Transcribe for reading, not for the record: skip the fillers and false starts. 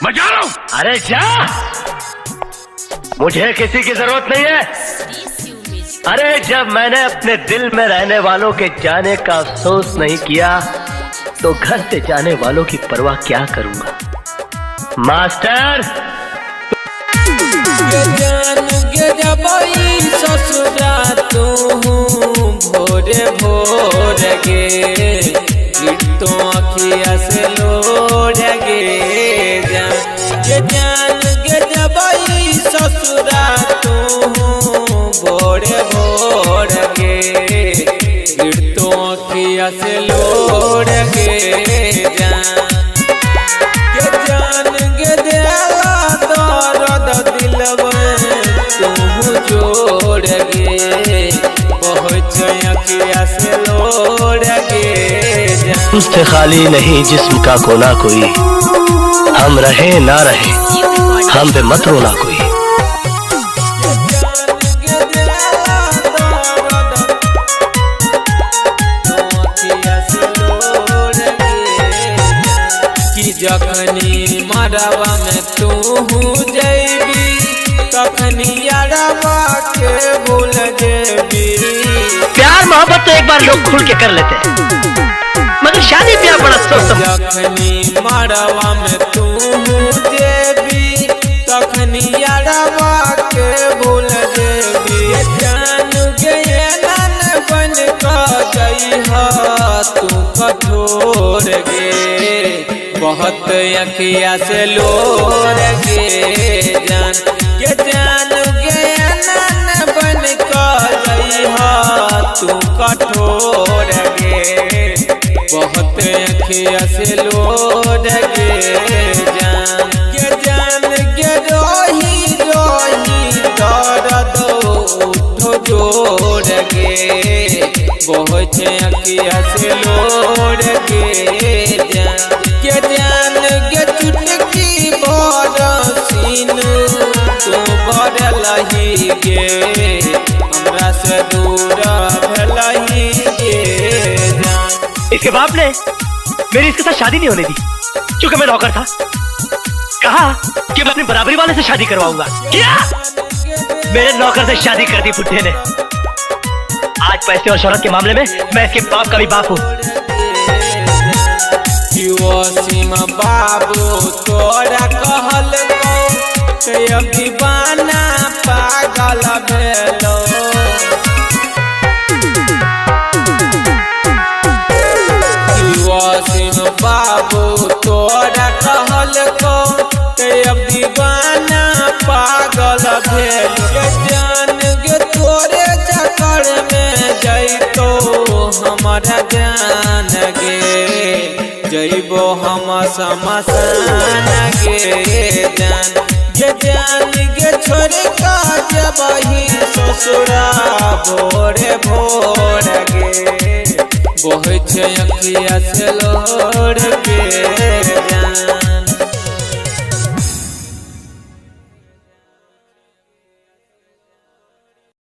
मैं जा रहा हूँ। अरे जा, मुझे किसी की जरूरत नहीं है। अरे जब मैंने अपने दिल में रहने वालों के जाने का अफसोस नहीं किया तो घर से जाने वालों की परवाह क्या करूंगा। मास्टर ससुरा तू भोरे भोर गे तो अखिया से लोड़ गे जान गे जबई ससुरा तू भोरे भोर गे तो अखिया से लोड़ गे जान गे देला दर्द दिलवा तू जोड़ गे बहुत अखिया से लोड़ गे उससे खाली नहीं जिस्म का कोना कोई, हम रहे ना रहे हम पे मत रोना कोई। जखनी मरवा में तू जैबी तखनी यारवा के भूल जेबी। प्यार मोहब्बत तो एक बार लोग खुल के कर लेते हैं, मगर शादी प्यार बड़ा सोच। जखनी मरवा में तू जेबी तखनी यारवा के भूल जेबी। जान गए नन बन का गई तू कठोर गे बहुत अखिया से लोर गे जान गया नन बन कर तू कठोर गे बहुत अखिया से लोर गे जान गे रोही दर्द उठो जोड़ गे बहुत अखिया से लोर गे जान गे चुटकी बरसीन तू बरलही गे हमरा से दूर भलही गे जान। इसके बाप ने मेरी इसके साथ शादी नहीं होने दी, क्योंकि मैं नौकर था। कहा कि मैं अपनी बराबरी वाले से शादी करवाऊंगा, क्या मेरे नौकर से शादी कर दी बुड्ढे ने। आज पैसे और शोहरत के मामले में मैं इसके बाप का भी बाप हूँ। सीमा बाबू तोरा कहल दीवाना पागल भेलो। सीमा बाबू तोरा कहल दीवाना पागल भेलो। जान गे तोरे चक्कर में जैतो हमारा जान गे जइबो हम शमशान गे जान गे छोड़ का जबही ससुरा भोरे भोर गे बहुत अखिया से लोड़ गे।